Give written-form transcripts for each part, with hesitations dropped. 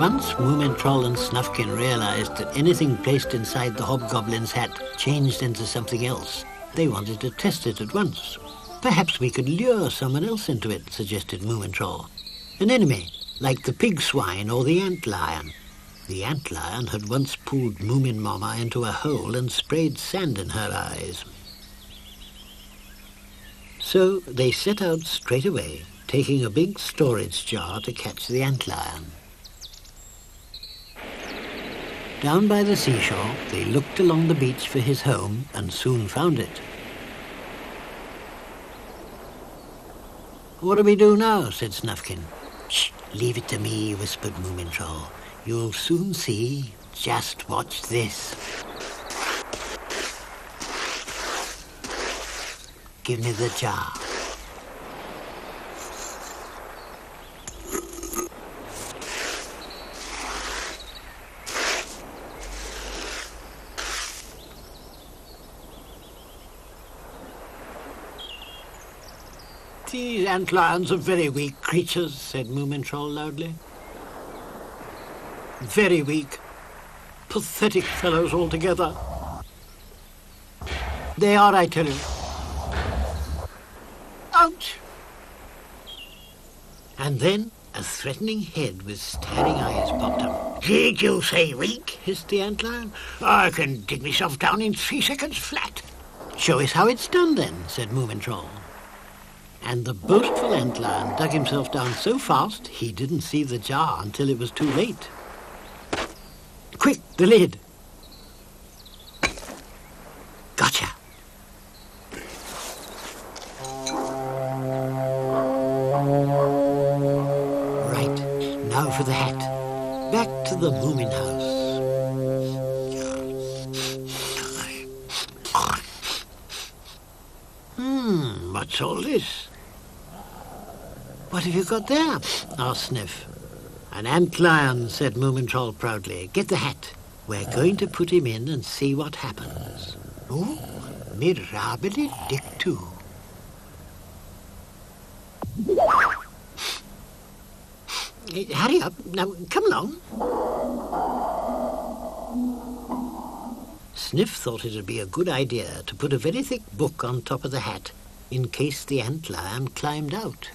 Once Moomin Troll and Snufkin realized that anything placed inside the hobgoblin's hat changed into something else, they wanted to test it at once. Perhaps we could lure someone else into it, suggested Moomin Troll. An enemy, like the pig swine or the antlion. The antlion had once pulled Moomin Mama into a hole and sprayed sand in her eyes. So they set out straight away, taking a big storage jar to catch the antlion. Down by the seashore, they looked along the beach for his home and soon found it. "What do we do now?" said Snufkin. "Shh, leave it to me," whispered Moomin Troll. "You'll soon see. Just watch this." "Give me the jar." "These antlions are very weak creatures," said Moomin Troll loudly. "Very weak. Pathetic fellows altogether. They are, I tell you. Ouch!" And then a threatening head with staring eyes popped up. "Did you say weak?" hissed the antlion. "I can dig myself down in 3 seconds flat." "Show us how it's done then," said Moomin Troll. And the boastful antlion dug himself down so fast he didn't see the jar until it was too late. "Quick, the lid!" "Gotcha!" Right, now for the hat. Back to the Moomin house. What's all this? "What have you got there?" asked Sniff. "An antlion," said Moomin Troll proudly. "Get the hat. We're going to put him in and see what happens." "Oh, mirabile dictu." "Hurry up. Now, come along." Sniff thought it would be a good idea to put a very thick book on top of the hat in case the antlion climbed out.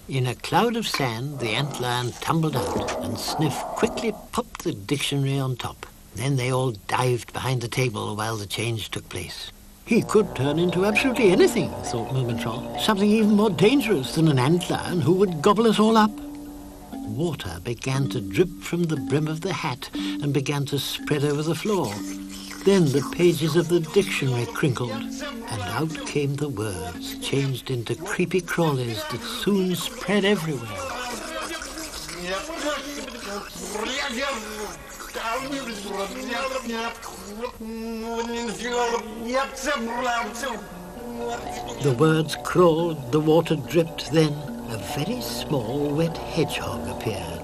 In a cloud of sand, the antlion tumbled out, and Sniff quickly popped the dictionary on top. Then they all dived behind the table while the change took place. He could turn into absolutely anything, thought Moomin Troll. Something even more dangerous than an antlion who would gobble us all up. Water began to drip from the brim of the hat and began to spread over the floor. Then the pages of the dictionary crinkled, and out came the words, changed into creepy crawlies that soon spread everywhere. The words crawled, the water dripped, then a very small wet hedgehog appeared.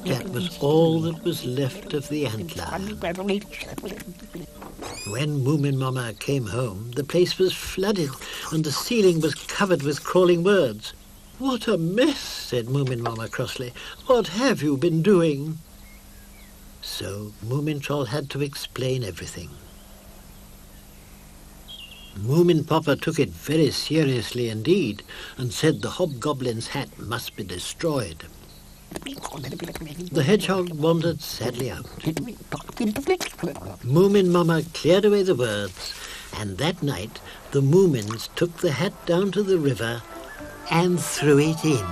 That was all that was left of the antlion. When Moomin Mama came home, the place was flooded and the ceiling was covered with crawling words. "What a mess," said Moomin Mama crossly. "What have you been doing?" So Moomin Troll had to explain everything. Moomin Papa took it very seriously indeed and said the hobgoblin's hat must be destroyed. The hedgehog wandered sadly out. Moomin Mama cleared away the words, and that night the Moomins took the hat down to the river and threw it in.